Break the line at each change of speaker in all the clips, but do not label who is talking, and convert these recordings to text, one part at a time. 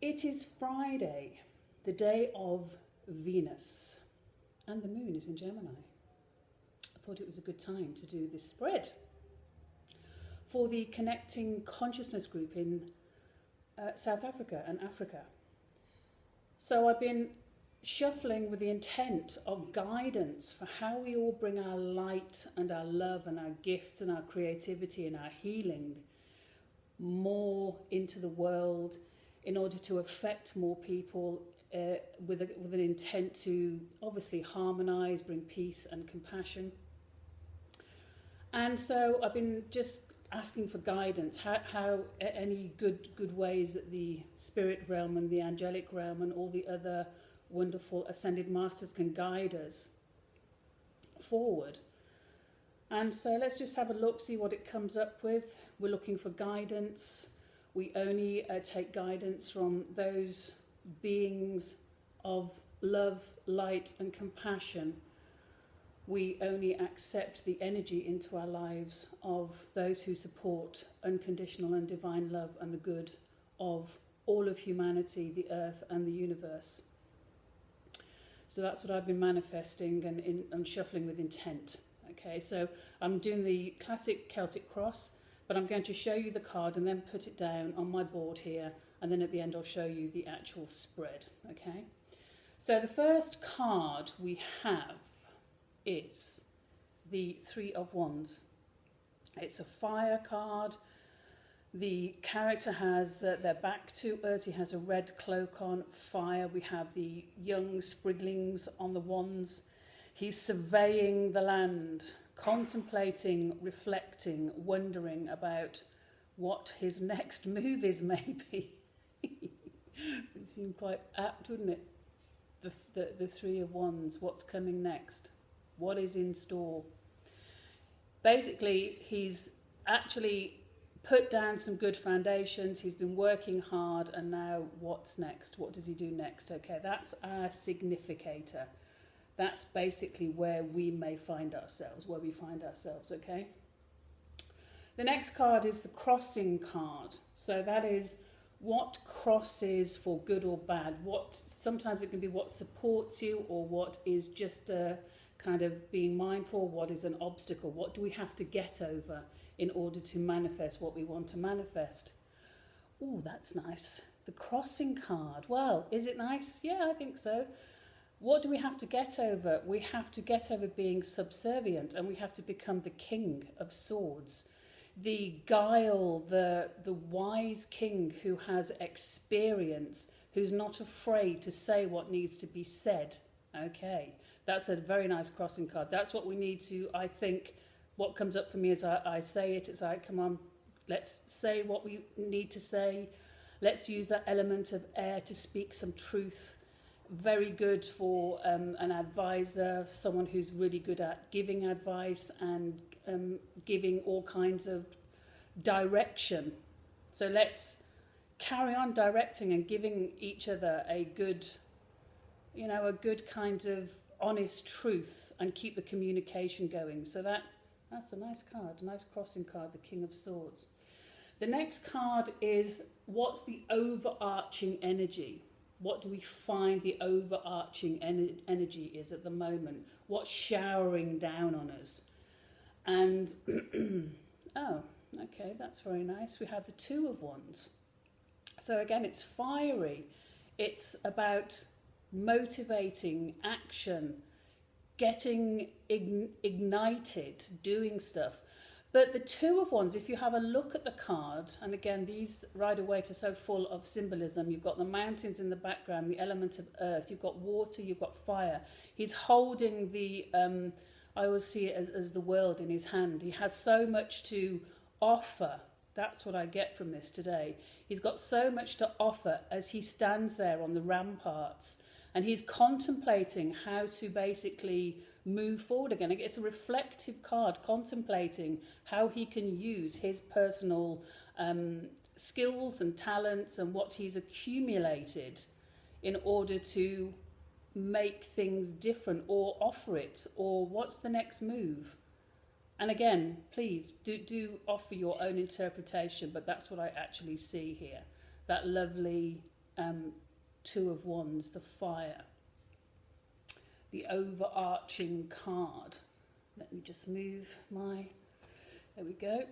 It is Friday, the day of Venus, and the moon is in Gemini. I thought it was a good time to do this spread for the Connecting Consciousness group in South Africa and Africa. So I've been shuffling with the intent of guidance for how we all bring our light and our love and our gifts and our creativity and our healing more into the world in order to affect more people with an intent to obviously harmonise, bring peace and compassion. And so I've been just asking for guidance, how any good ways that the spirit realm and the angelic realm and all the other wonderful ascended masters can guide us forward. And so let's just have a look, see what it comes up with. We're looking for guidance. We only take guidance from those beings of love, light and compassion. We only accept the energy into our lives of those who support unconditional and divine love and the good of all of humanity, the earth and the universe. So that's what I've been manifesting and shuffling with intent. Okay, so I'm doing the classic Celtic cross, but I'm going to show you the card and then put it down on my board here, and then at the end I'll show you the actual spread. Okay, so the first card we have is the Three of Wands. It's a fire card. The character has their back to us. He has a red cloak on, fire. We have the young spriglings on the wands. He's surveying the land, contemplating, reflecting, wondering about what his next move is, maybe. It seemed quite apt, wouldn't it? The Three of Wands, what's coming next? What is in store? Basically, he's actually put down some good foundations. He's been working hard, and now what's next? What does he do next? Okay, that's our significator. That's basically where we may find ourselves, okay? The next card is the crossing card. So that is what crosses for good or bad. Sometimes it can be what supports you, or what is just a kind of being mindful, what is an obstacle, what do we have to get over in order to manifest what we want to manifest. Oh, that's nice. The crossing card. Well, is it nice? Yeah, I think so. What do we have to get over? We have to get over being subservient, and we have to become the King of Swords. The guile, the wise king who has experience, who's not afraid to say what needs to be said. Okay, that's a very nice crossing card. That's what we need to, I think, what comes up for me as I say it, it's like, come on, let's say what we need to say. Let's use that element of air to speak some truth. Very good for an advisor, someone who's really good at giving advice and giving all kinds of direction. So let's carry on directing and giving each other a good kind of honest truth, and keep the communication going. So that's a nice card, a nice crossing card, the King of Swords. The next card is what's the overarching energy? What do we find the overarching energy is at the moment? What's showering down on us? And, oh, okay, that's very nice. We have the Two of Wands. So again, it's fiery. It's about motivating action, getting ignited, doing stuff. But the Two of Wands, if you have a look at the card, and again, these Rider Waite are so full of symbolism. You've got the mountains in the background, the element of earth, you've got water, you've got fire. He's holding the, I always see it as the world in his hand. He has so much to offer. That's what I get from this today. He's got so much to offer as he stands there on the ramparts, and he's contemplating how to basically move forward again. It's a reflective card, contemplating how he can use his personal skills and talents and what he's accumulated in order to make things different, or offer it, or what's the next move. And again, please do offer your own interpretation, but that's what I actually see here. That lovely Two of Wands, the fire, the overarching card. Let me just move my, there we go.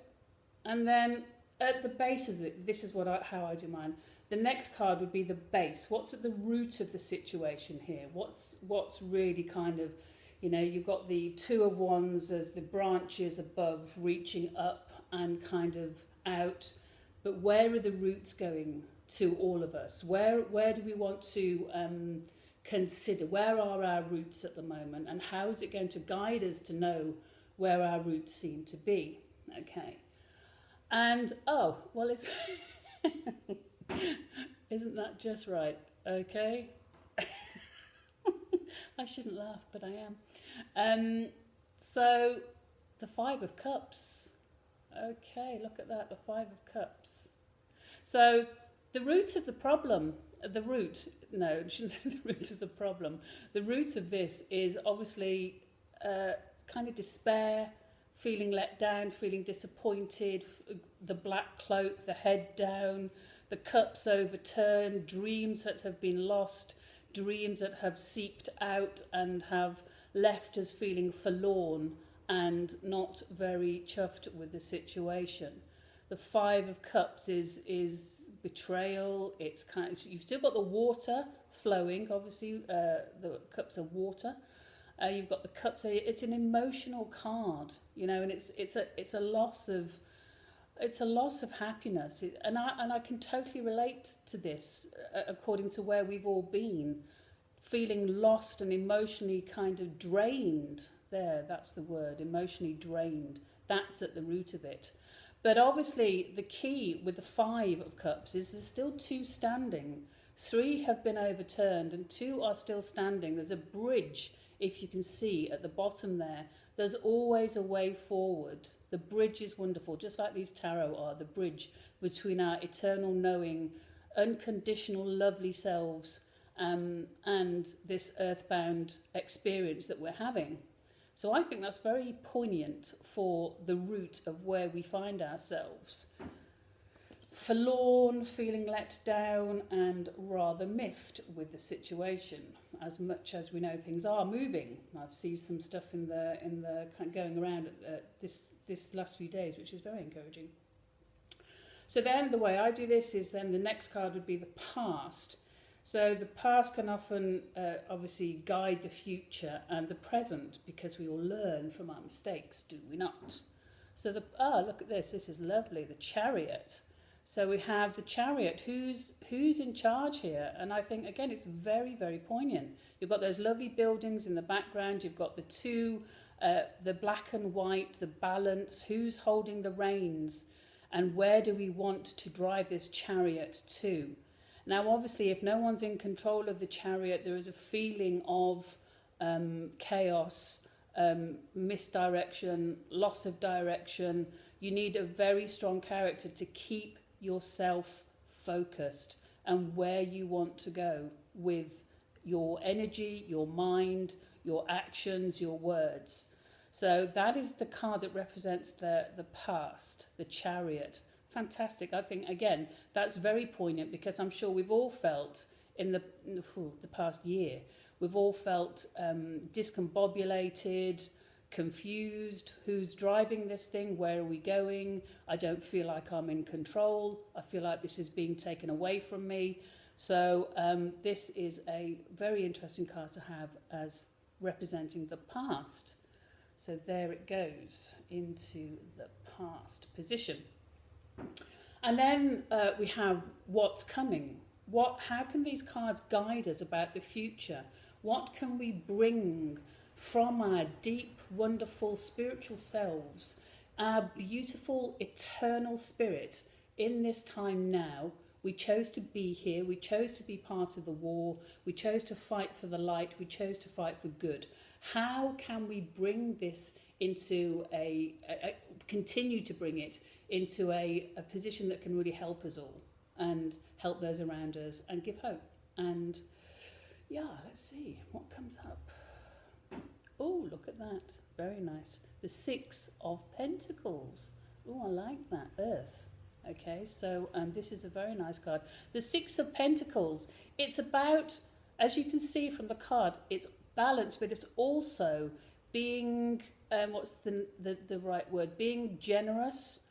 And then at the base of it, this is how I do mine. The next card would be the base. What's at the root of the situation here? What's really kind of, you've got the Two of Wands as the branches above, reaching up and kind of out. But where are the roots going to all of us? Where do we want to consider? Where are our roots at the moment? And how is it going to guide us to know where our roots seem to be? Okay. And, it's... Isn't that just right? Okay. I shouldn't laugh, but I am. So, the Five of Cups. Okay, look at that, the Five of Cups. So, the root of the problem, I shouldn't say the root of the problem. The root of this is obviously kind of despair, feeling let down, feeling disappointed, the black cloak, the head down, the cups overturned, dreams that have been lost, dreams that have seeped out and have left us feeling forlorn and not very chuffed with the situation. The Five of Cups is betrayal. It's you've still got the water flowing, obviously, the cups of water. You've got the cups. It's an emotional card, and it's a loss of. It's a loss of happiness, and I can totally relate to this, according to where we've all been, feeling lost and emotionally kind of drained. That's the word, emotionally drained. That's at the root of it. But obviously, the key with the Five of Cups is there's still two standing. 3 have been overturned, and 2 are still standing. There's a bridge, if you can see at the bottom there. There's always a way forward. The bridge is wonderful, just like these tarot are, the bridge between our eternal knowing, unconditional lovely selves, and this earthbound experience that we're having. So I think that's very poignant for the root of where we find ourselves. Forlorn, feeling let down, and rather miffed with the situation, as much as we know things are moving. I've seen some stuff in the going around this last few days, which is very encouraging. So then the way I do this is then the next card would be the past. So the past can often obviously guide the future and the present, because we all learn from our mistakes, do we not? So look at this. This is lovely. The Chariot. So we have the Chariot. Who's in charge here? And I think, again, it's very, very poignant. You've got those lovely buildings in the background. You've got the two, the black and white, the balance. Who's holding the reins? And where do we want to drive this chariot to? Now, obviously, if no one's in control of the chariot, there is a feeling of chaos, misdirection, loss of direction. You need a very strong character to keep yourself focused and where you want to go with your energy, your mind, your actions, your words. So that is the card that represents the past, the Chariot. Fantastic. I think, again, that's very poignant, because I'm sure we've all felt in the past year, we've all felt discombobulated, confused. Who's driving this thing? Where are we going? I don't feel like I'm in control. I feel like this is being taken away from me. So this is a very interesting card to have as representing the past. So there it goes into the past position. And then we have what's coming. How can these cards guide us about the future? What can we bring from our deep, wonderful spiritual selves, our beautiful, eternal spirit in this time now? We chose to be here. We chose to be part of the war. We chose to fight for the light. We chose to fight for good. How can we bring this into continue to bring it into a position that can really help us all and help those around us and give hope? And yeah, let's see what comes up. Oh, look at that. Very nice. The 6 of Pentacles. Oh, I like that. Earth. Okay, so this is a very nice card. The Six of Pentacles, it's about, as you can see from the card, it's balance, but it's also being, what's the right word? Being generous,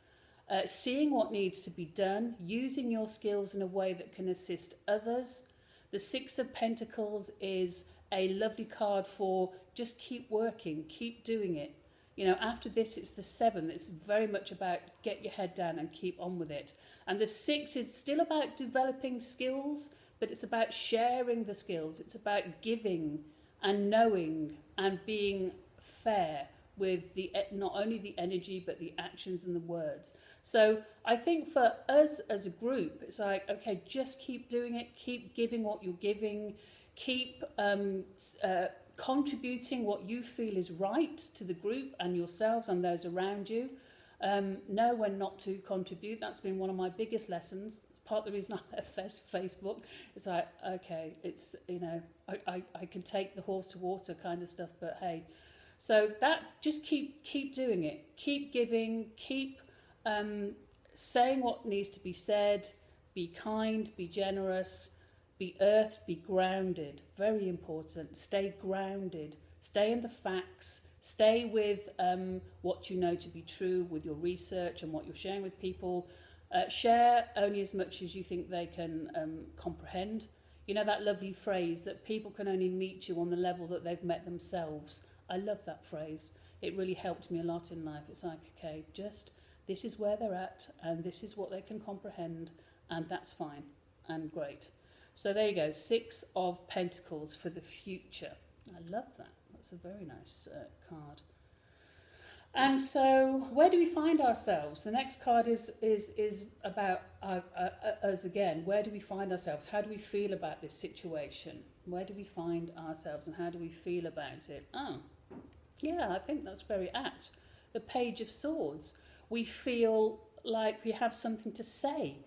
seeing what needs to be done, using your skills in a way that can assist others. The Six of Pentacles is a lovely card for just keep working, keep doing it. You know, after this, it's the Seven. It's very much about get your head down and keep on with it. And the Six is still about developing skills, but it's about sharing the skills. It's about giving and knowing and being fair with the not only the energy, but the actions and the words. So I think for us as a group, it's like, okay, just keep doing it, keep giving what you're giving, keep contributing what you feel is right to the group and yourselves and those around you. Know when not to contribute. That's been one of my biggest lessons. It's part of the reason I left Facebook. It's like, okay, it's, you know, I can take the horse to water kind of stuff, but hey. So that's just keep doing it. Keep giving, keep saying what needs to be said, be kind, be generous, be earthed, be grounded. Very important. Stay grounded. Stay in the facts. Stay with what you know to be true, with your research and what you're sharing with people. Share only as much as you think they can comprehend. You know that lovely phrase that people can only meet you on the level that they've met themselves. I love that phrase. It really helped me a lot in life. It's like, okay, just this is where they're at and this is what they can comprehend, and that's fine and great. So there you go, Six of Pentacles for the future. I love that. That's a very nice card. And so where do we find ourselves? The next card is about us again. Where do we find ourselves? How do we feel about this situation? Where do we find ourselves and how do we feel about it? Oh, yeah, I think that's very apt. The Page of Swords. We feel like we have something to say.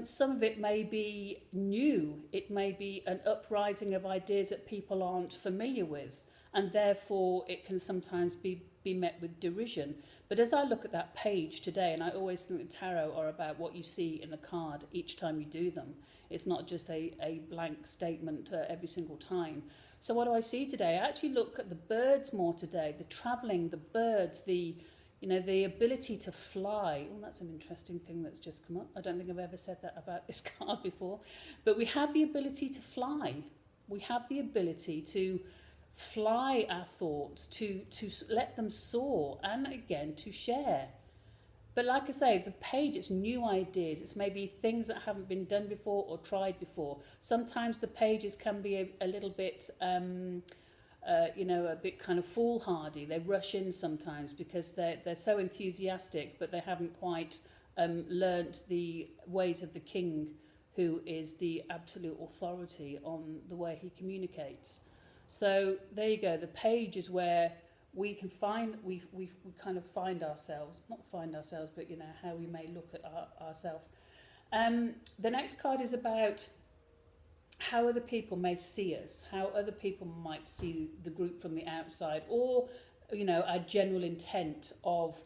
Some of it may be new. It may be an uprising of ideas that people aren't familiar with, and therefore it can sometimes be met with derision. But as I look at that page today, and I always think that tarot are about what you see in the card each time you do them. It's not just a blank statement every single time. So what do I see today? I actually look at the birds more today, the travelling, the birds, the ability to fly. Oh, that's an interesting thing that's just come up. I don't think I've ever said that about this card before. But we have the ability to fly. We have the ability to fly our thoughts, to let them soar, and again, to share. But like I say, the page, it's new ideas. It's maybe things that haven't been done before or tried before. Sometimes the pages can be a little bit... a bit kind of foolhardy. They rush in sometimes because they're so enthusiastic, but they haven't quite learnt the ways of the king, who is the absolute authority on the way he communicates. So there you go. The page is where we can find, we kind of find ourselves, not find ourselves, but you know how we may look at ourselves. The next card is about how other people may see us, how other people might see the group from the outside, or, you know, our general intent of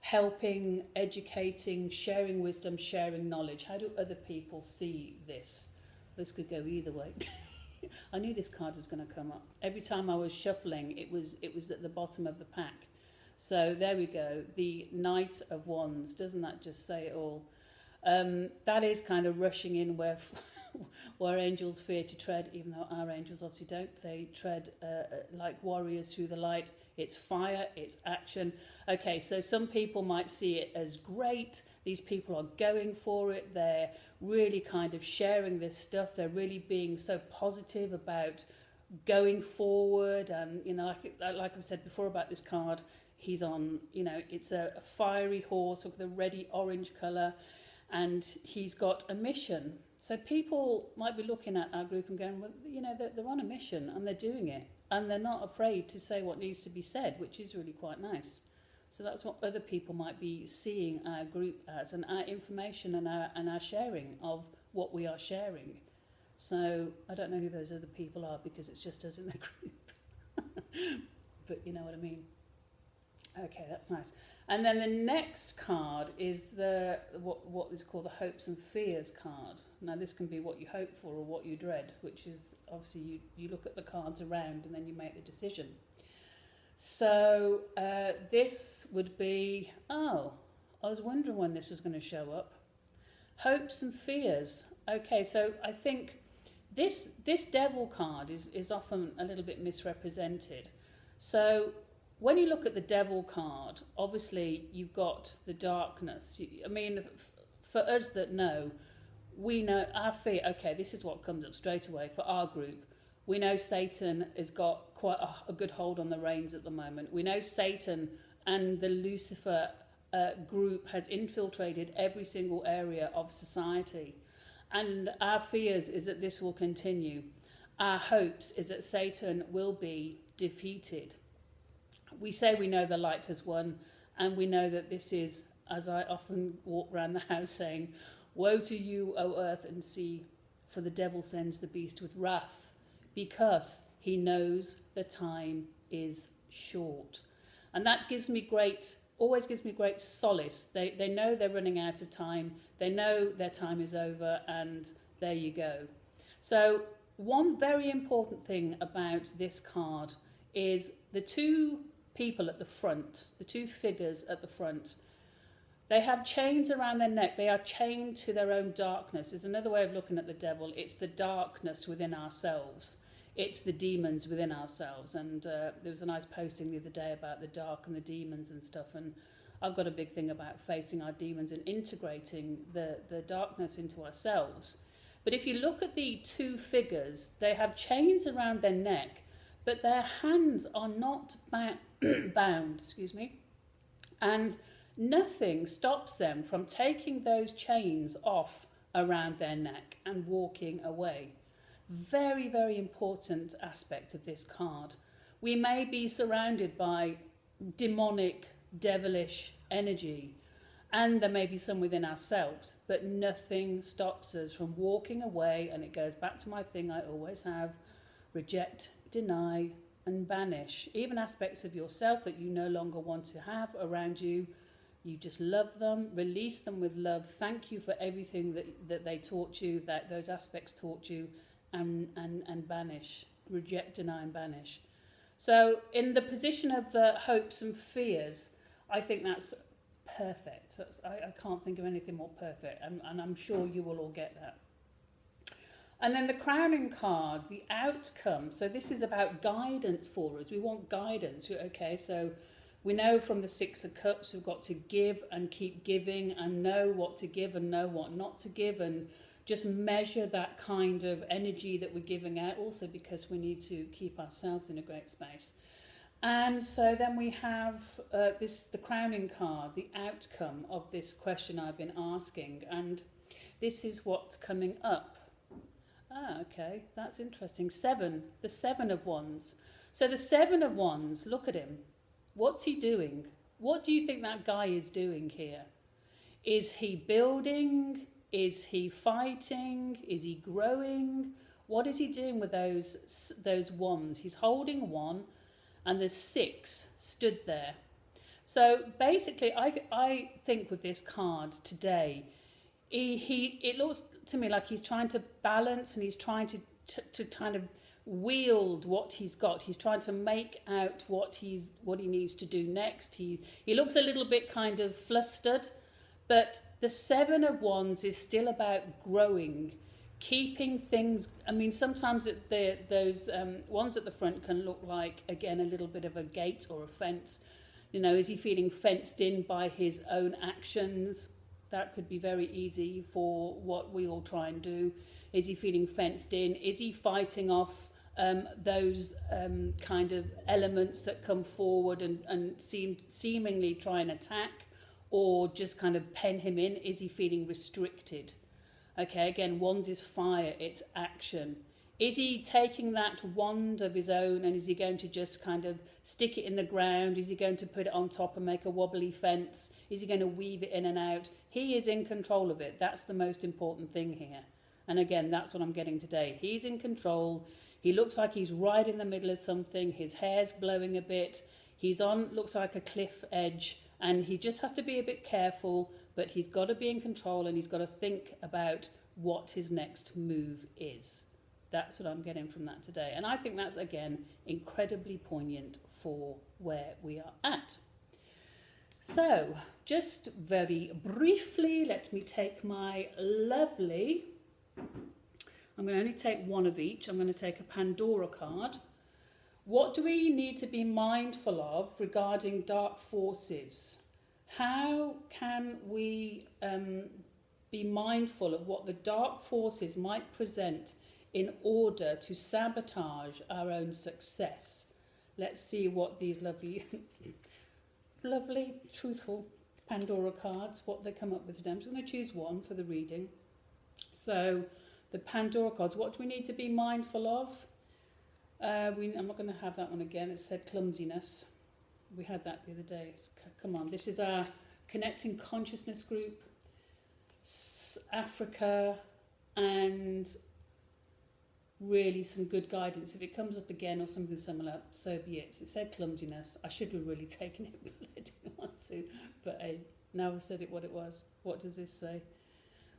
helping, educating, sharing wisdom, sharing knowledge. How do other people see this? This could go either way. I knew this card was going to come up. Every time I was shuffling, it was at the bottom of the pack. So there we go, the Knight of Wands. Doesn't that just say it all? That is kind of rushing in where angels fear to tread, even though our angels obviously don't. They tread like warriors through the light. It's fire, it's action. Okay, so some people might see it as great. These people are going for it. They're really kind of sharing this stuff. They're really being so positive about going forward. And, you know, like I've said before about this card, he's on, you know, it's a fiery horse with the reddy orange colour, and he's got a mission. So people might be looking at our group and going, well, you know, they're on a mission and they're doing it. And they're not afraid to say what needs to be said, which is really quite nice. So that's what other people might be seeing our group as, and our information and our sharing of what we are sharing. So I don't know who those other people are because it's just us in the group. But you know what I mean. Okay, that's nice. And then the next card is the what is called the hopes and fears card. Now this can be what you hope for or what you dread, which is obviously you look at the cards around and then you make the decision. So this would be, oh, I was wondering when this was going to show up. Hopes and fears. Okay, so I think this devil card is often a little bit misrepresented. So when you look at the devil card, obviously you've got the darkness. I mean, for us that know, we know our fear. Okay, this is what comes up straight away for our group. We know Satan has got quite a good hold on the reins at the moment. We know Satan and the Lucifer group has infiltrated every single area of society. And our fears is that this will continue. Our hopes is that Satan will be defeated. We say we know the light has won, and we know that this is, as I often walk around the house saying, woe to you, O earth and sea, for the devil sends the beast with wrath, because he knows the time is short. And that always gives me great solace. They know they're running out of time. They know their time is over, and there you go. So one very important thing about this card is the two people at the front, the two figures at the front. They have chains around their neck. They are chained to their own darkness. Is another way of looking at the devil. It's the darkness within ourselves. It's the demons within ourselves. And there was a nice posting the other day about the dark and the demons and stuff. And I've got a big thing about facing our demons and integrating the darkness into ourselves. But if you look at the two figures, they have chains around their neck, but their hands are not bound, and nothing stops them from taking those chains off around their neck and walking away. Very, very important aspect of this card. We may be surrounded by demonic, devilish energy, and there may be some within ourselves, but nothing stops us from walking away. And it goes back to my thing I always have: reject, deny, and banish. Even aspects of yourself that you no longer want to have around you, you just love them, release them with love. Thank you for everything that they taught you, that those aspects taught you, and banish. Reject, deny, and banish. So in the position of the hopes and fears, I think that's perfect. I can't think of anything more perfect, and I'm sure you will all get that. And then the crowning card, the outcome. So this is about guidance for us. We want guidance. Okay, so we know from the Six of Cups we've got to give and keep giving, and know what to give and know what not to give, and just measure that kind of energy that we're giving out, also because we need to keep ourselves in a great space. And so then we have the crowning card, the outcome of this question I've been asking, and this is what's coming up. Okay, that's interesting. The Seven of Wands. So the Seven of Wands, look at him. What's he doing? What do you think that guy is doing here? Is he building? Is he fighting? Is he growing? What is he doing with those wands? He's holding one, and there's six stood there. So basically, I think with this card today, it looks to me like he's trying to balance, and he's trying to kind of wield what he's got. He's trying to make out what he needs to do next. He looks a little bit kind of flustered, but the Seven of Wands is still about growing, keeping things. I mean, sometimes those ones at the front can look like, again, a little bit of a gate or a fence. You know, is he feeling fenced in by his own actions? That could be very easy for what we all try and do. Is he feeling fenced in? Is he fighting off those kind of elements that come forward and seemingly try and attack, or just kind of pen him in? Is he feeling restricted? Okay, again, wands is fire, it's action. Is he taking that wand of his own, and is he going to just kind of stick it in the ground? Is he going to put it on top and make a wobbly fence? Is he going to weave it in and out? He is in control of it. That's the most important thing here. And again, that's what I'm getting today. He's in control. He looks like he's right in the middle of something. His hair's blowing a bit. He's on, looks like a cliff edge, and he just has to be a bit careful, but he's got to be in control and he's got to think about what his next move is. That's what I'm getting from that today. And I think that's, again, incredibly poignant for where we are at. So, just very briefly, let me take my lovely... I'm going to only take one of each. I'm going to take a Pandora card. What do we need to be mindful of regarding dark forces? How can we be mindful of what the dark forces might present in order to sabotage our own success? Let's see what these lovely, lovely, truthful Pandora cards, what they come up with today. I'm just going to choose one for the reading. So, the Pandora cards, what do we need to be mindful of? I'm not going to have that one again. It said clumsiness. We had that the other day. Come on, this is our Connecting Consciousness group, Africa, and really some good guidance. If it comes up again or something similar, so be it. It said clumsiness. I should have really taken it, but I didn't want to. But now I've said it what it was. What does this say?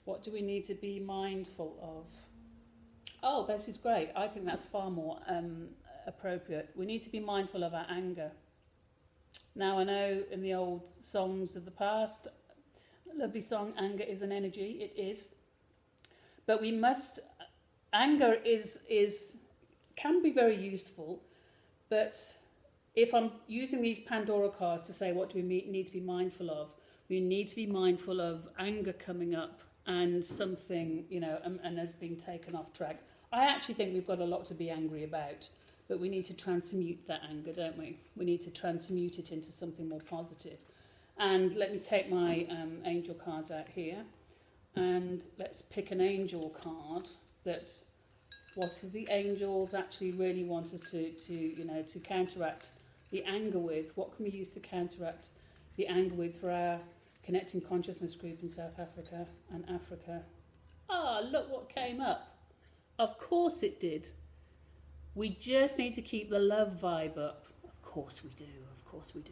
What do we need to be mindful of? Oh, this is great. I think that's far more appropriate. We need to be mindful of our anger. Now, I know in the old songs of the past, lovely song, anger is an energy. It is. But we must... Anger can be very useful, but if I'm using these Pandora cards to say what do we need to be mindful of, we need to be mindful of anger coming up and something, and has been taken off track. I actually think we've got a lot to be angry about, but we need to transmute that anger, don't we? We need to transmute it into something more positive. And let me take my angel cards out here, and let's pick an angel card. That what does the angels actually really want us to counteract the anger with? What can we use to counteract the anger with for our Connecting Consciousness group in South Africa and Africa? Look what came up. Of course it did. We just need to keep the love vibe up. Of course we do. Of course we do.